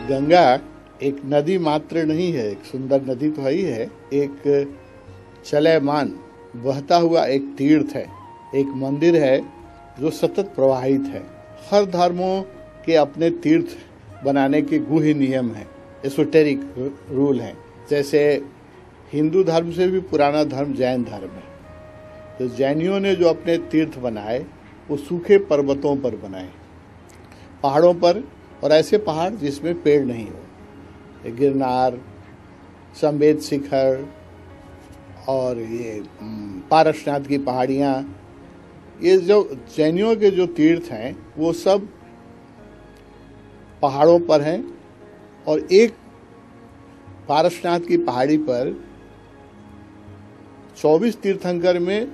गंगा एक नदी मात्र नहीं है, एक सुंदर नदी तो है ही है, एक चलयमान बहता हुआ एक तीर्थ है, एक मंदिर है जो सतत प्रवाहित है। हर धर्मों के अपने तीर्थ बनाने के गुह्य नियम हैं, एसोटेरिक रूल हैं। जैसे हिंदू धर्म से भी पुराना धर्म जैन धर्म है। तो जैनियों ने जो अपने तीर्थ बनाए वो सूखे पर्वतों पर बनाए, पहाड़ों पर, और ऐसे पहाड़ जिसमें पेड़ नहीं हो। गिरनार, संवेद शिखर और ये पारसनाथ की पहाड़ियाँ, ये जो जैनियों के जो तीर्थ हैं वो सब पहाड़ों पर हैं। और एक पारसनाथ की पहाड़ी पर 24 तीर्थंकर में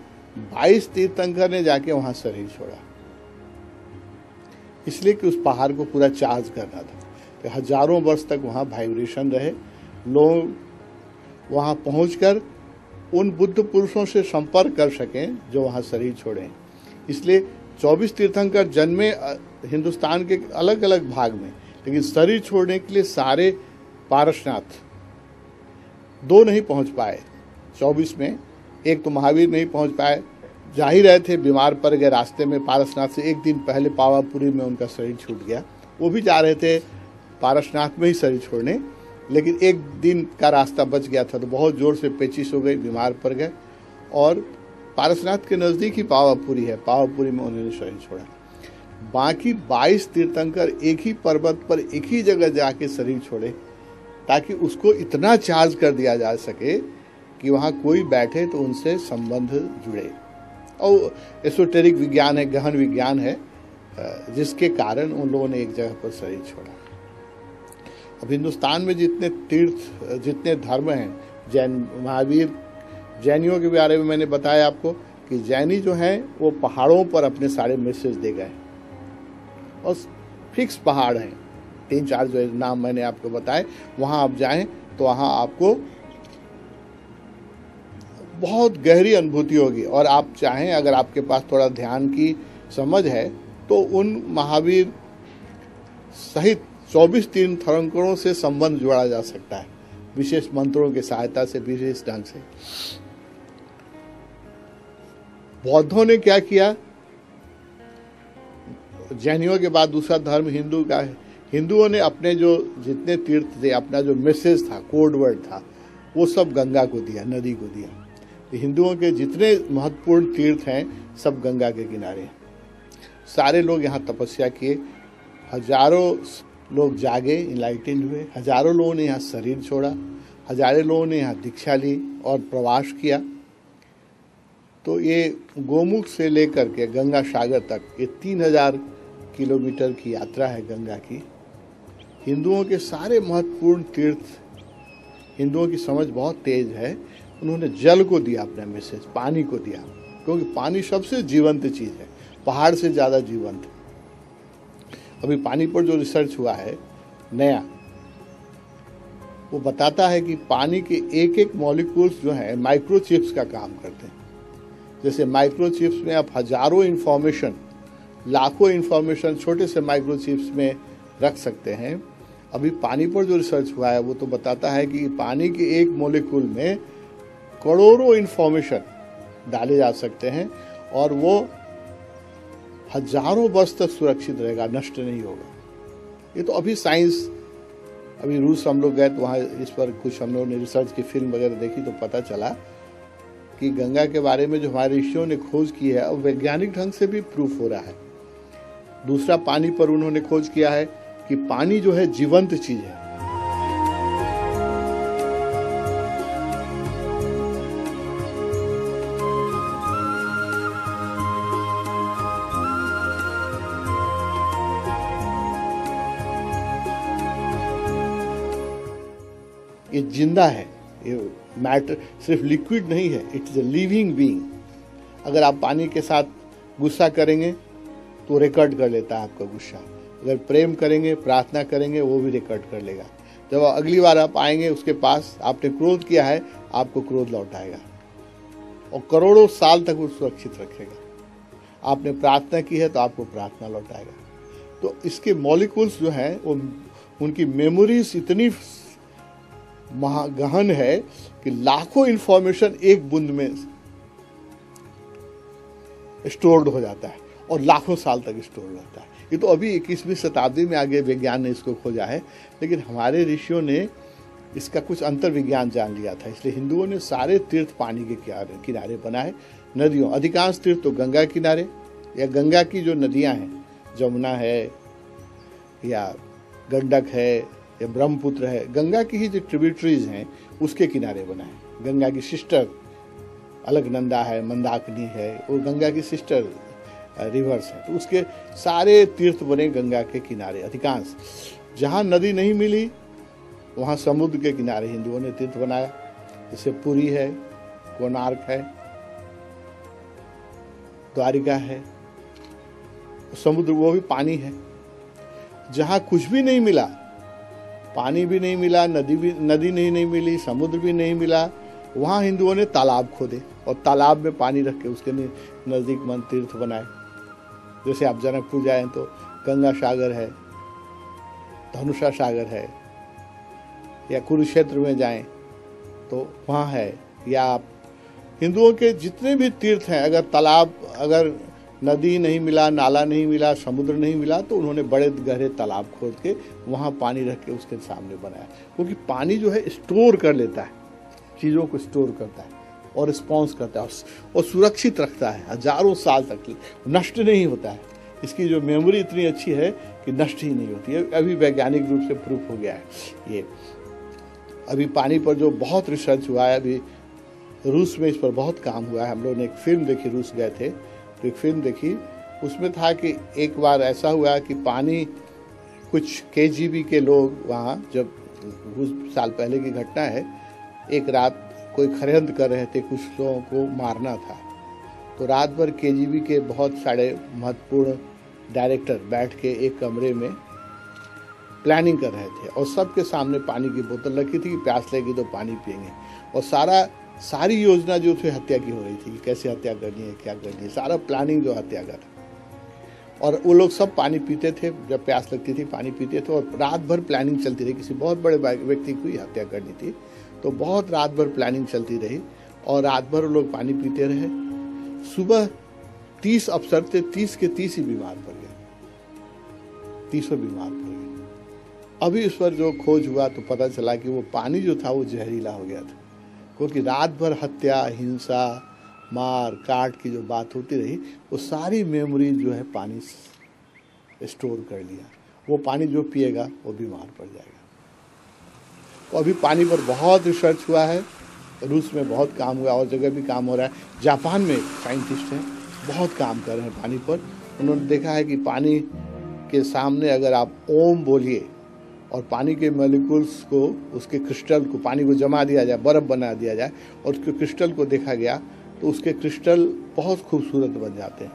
22 तीर्थंकर ने जाके वहां शरीर छोड़ा, इसलिए कि उस पहाड़ को पूरा चार्ज करना था। तो हजारों वर्ष तक वहां वाइब्रेशन रहे, लोग वहां पहुंचकर उन बुद्ध पुरुषों से संपर्क कर सकें जो वहां शरीर छोड़े। इसलिए 24 तीर्थंकर जन्मे हिंदुस्तान के अलग अलग भाग में, लेकिन शरीर छोड़ने के लिए सारे पारसनाथ 2 नहीं पहुंच पाए 24 में। एक तो महावीर नहीं पहुंच पाए, जा ही रहे थे, बीमार पड़ गए रास्ते में। पारसनाथ से एक दिन पहले पावापुरी में उनका शरीर छूट गया। वो भी जा रहे थे पारसनाथ में ही शरीर छोड़ने, लेकिन एक दिन का रास्ता बच गया था, तो बहुत जोर से पेचिश हो गई, बीमार पड़ गए। और पारसनाथ के नज़दीक ही पावापुरी है, पावापुरी में उन्होंने शरीर छोड़ा। बाकी 22 तीर्थंकर एक ही पर्वत पर एक ही जगह जाके शरीर छोड़े, ताकि उसको इतना चार्ज कर दिया जा सके कि वहाँ कोई बैठे तो उनसे संबंध जुड़े। और एसोटेरिक विज्ञान है, गहन विज्ञान है, जिसके कारण उन लोगों ने एक जगह पर शरीर छोड़ा। अब हिंदुस्तान में जितने तीर्थ, जितने धर्म हैं, जैन, महावीर, जैनियों के बारे में मैंने बताया आपको कि जैनी जो हैं वो पहाड़ों पर अपने सारे मैसेज दे गए, और फिक्स पहाड़ हैं 3-4 जो नाम मैंने आपको बताए। वहाँ आप जाएं तो वहाँ आपको बहुत गहरी अनुभूति होगी। और आप चाहें, अगर आपके पास थोड़ा ध्यान की समझ है, तो उन महावीर सहित 24 तीर्थंकरों से संबंध जोड़ा जा सकता है, विशेष मंत्रों की सहायता से, विशेष ढंग से। बौद्धों ने क्या किया, जैनियों के बाद दूसरा धर्म हिंदू का है। हिंदुओं ने अपने जो जितने तीर्थ थे, अपना जो मैसेज था, कोड वर्ड था, वो सब गंगा को दिया, नदी को दिया। तो हिंदुओं के जितने महत्वपूर्ण तीर्थ हैं सब गंगा के किनारे हैं। सारे लोग यहाँ तपस्या किए, हजारों लोग जागे, इनलाइटेंड हुए, हजारों लोगों ने यहाँ शरीर छोड़ा, हजारों लोगों ने यहाँ दीक्षा ली और प्रवास किया। तो ये गोमुख से लेकर के गंगा सागर तक ये 3000 किलोमीटर की यात्रा है गंगा की। हिंदुओं के सारे महत्वपूर्ण तीर्थ, हिंदुओं की समझ बहुत तेज है, उन्होंने जल को दिया अपना मैसेज, पानी को दिया, क्योंकि पानी सबसे जीवंत चीज़ है, पहाड़ से ज़्यादा जीवंत। अभी पानी पर जो रिसर्च हुआ है नया, वो बताता है कि पानी के एक एक मॉलिक्यूल्स जो हैं माइक्रोचिप्स का काम करते हैं। जैसे माइक्रोचिप्स में आप हजारों इंफॉर्मेशन, लाखों इंफॉर्मेशन छोटे से माइक्रोचिप्स में रख सकते हैं। अभी पानी पर जो रिसर्च हुआ है वो तो बताता है कि पानी के एक मॉलिक्यूल में करोड़ों इंफॉर्मेशन डाले जा सकते हैं, और वो हजारों वर्ष तक सुरक्षित रहेगा, नष्ट नहीं होगा। ये तो अभी साइंस, अभी रूस हम लोग गए तो वहाँ इस पर कुछ हम लोगों ने रिसर्च की फिल्म वगैरह देखी, तो पता चला कि गंगा के बारे में जो हमारे ऋषियों ने खोज की है, अब वैज्ञानिक ढंग से भी प्रूफ हो रहा है। दूसरा, पानी पर उन्होंने खोज किया है कि पानी जो है जीवंत चीज है। ये जिंदा है, ये मैटर सिर्फ लिक्विड नहीं है, it is a living being. अगर आप पानी के साथ गुस्सा करेंगे तो रिकॉर्ड कर लेता है आपका गुस्सा, अगर प्रेम करेंगे, प्रार्थना करेंगे, वो भी रिकॉर्ड कर लेगा। जब अगली बार आप आएंगे उसके पास, आपने क्रोध किया है, आपको क्रोध लौटाएगा और करोड़ों साल तक वो सुरक्षित रखेगा। आपने प्रार्थना की है तो आपको प्रार्थना लौटाएगा। तो इसके मॉलिक्यूल्स जो हैं उनकी मेमोरीज इतनी गहन है कि लाखों इंफॉर्मेशन एक बूंद में स्टोर्ड हो जाता है और लाखों साल तक स्टोर रहता है। ये तो अभी 21वीं शताब्दी में आगे विज्ञान ने इसको खोजा है, लेकिन हमारे ऋषियों ने इसका कुछ अंतर विज्ञान जान लिया था। इसलिए हिंदुओं ने सारे तीर्थ पानी के किनारे बनाए। नदियों, अधिकांश तीर्थ तो गंगा किनारे या गंगा की जो नदियां हैं, जमुना है या गंडक है या ब्रह्मपुत्र है, गंगा की ही जो ट्रिब्यूटरीज हैं उसके किनारे बनाए। गंगा की सिस्टर अलकनंदा है, मंदाकिनी है, वो गंगा की सिस्टर रिवर्स है, तो उसके सारे तीर्थ बने गंगा के किनारे। अधिकांश जहाँ नदी नहीं मिली वहाँ समुद्र के किनारे हिंदुओं ने तीर्थ बनाया। जैसे पुरी है, कोणार्क है, द्वारिका है, समुद्र वो भी पानी है। जहाँ कुछ भी नहीं मिला, पानी भी नहीं मिला, नदी नहीं मिली, समुद्र भी नहीं मिला, वहाँ हिंदुओं ने तालाब खोदे और तालाब में पानी रख के उसके नजदीक मन तीर्थ बनाए। जैसे आप जनकपुर जाएं तो गंगा सागर है, धनुषा सागर है, या कुरुक्षेत्र में जाएं तो वहाँ है, या आप हिंदुओं के जितने भी तीर्थ हैं, अगर तालाब, अगर नदी नहीं मिला, नाला नहीं मिला, समुद्र नहीं मिला, तो उन्होंने बड़े गहरे तालाब खोद के वहाँ पानी रख के उसके सामने बनाया। क्योंकि पानी जो है स्टोर कर लेता है, चीज़ों को स्टोर करता है और रिस्पॉन्स करता है और सुरक्षित रखता है, हजारों साल तक नष्ट नहीं होता है। इसकी जो मेमोरी इतनी अच्छी है कि नष्ट ही नहीं होती है। अभी वैज्ञानिक रूप से प्रूफ हो गया है ये। अभी पानी पर जो बहुत रिसर्च हुआ है, अभी रूस में इस पर बहुत काम हुआ है। हम लोगों ने एक फिल्म देखी, रूस गए थे तो एक फिल्म देखी, उसमें था कि एक बार ऐसा हुआ कि पानी, कुछ KGB के लोग वहाँ, जब कुछ साल पहले की घटना है, एक रात कोई षड्यंत्र कर रहे थे, कुछ लोगों को मारना था, तो रात भर KGB के बहुत सारे महत्वपूर्ण डायरेक्टर बैठ के एक कमरे में प्लानिंग कर रहे थे और सबके सामने पानी की बोतल रखी थी कि प्यास लगी तो पानी पिएंगे, और सारी योजना जो थी हत्या की हो रही थी, कैसे हत्या करनी है, क्या करनी है, सारा प्लानिंग जो हत्या का था। और वो लोग सब पानी पीते थे, जब प्यास लगती थी पानी पीते थे, और रात भर प्लानिंग चलती रही। किसी बहुत बड़े व्यक्ति को ही हत्या करनी थी, तो बहुत रात भर प्लानिंग चलती रही और रात भर लोग पानी पीते रहे। सुबह 30 अफसर थे, 30 के 30 ही बीमार पड़ गए, 30 बीमार पड़ गए। अभी उस पर जो खोज हुआ तो पता चला कि वो पानी जो था वो जहरीला हो गया था, क्योंकि रात भर हत्या, हिंसा, मार काट की जो बात होती रही, वो सारी मेमोरी जो है पानी स्टोर कर लिया। वो पानी जो पिएगा वो बीमार पड़ जाएगा। तो अभी पानी पर बहुत रिसर्च हुआ है, रूस में बहुत काम हुआ और जगह भी काम हो रहा है। जापान में साइंटिस्ट हैं, बहुत काम कर रहे हैं पानी पर। उन्होंने देखा है कि पानी के सामने अगर आप ओम बोलिए और पानी के मॉलिक्यूल्स को, उसके क्रिस्टल को, पानी को जमा दिया जाए, बर्फ़ बना दिया जाए और उसके क्रिस्टल को देखा गया तो उसके क्रिस्टल बहुत खूबसूरत बन जाते हैं।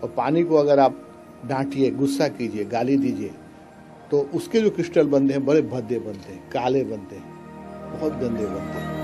और पानी को अगर आप डांटिए, गुस्सा कीजिए, गाली दीजिए, तो उसके जो क्रिस्टल बनते हैं बड़े भद्दे बनते हैं, काले बनते हैं, बहुत गंदे बनते हैं।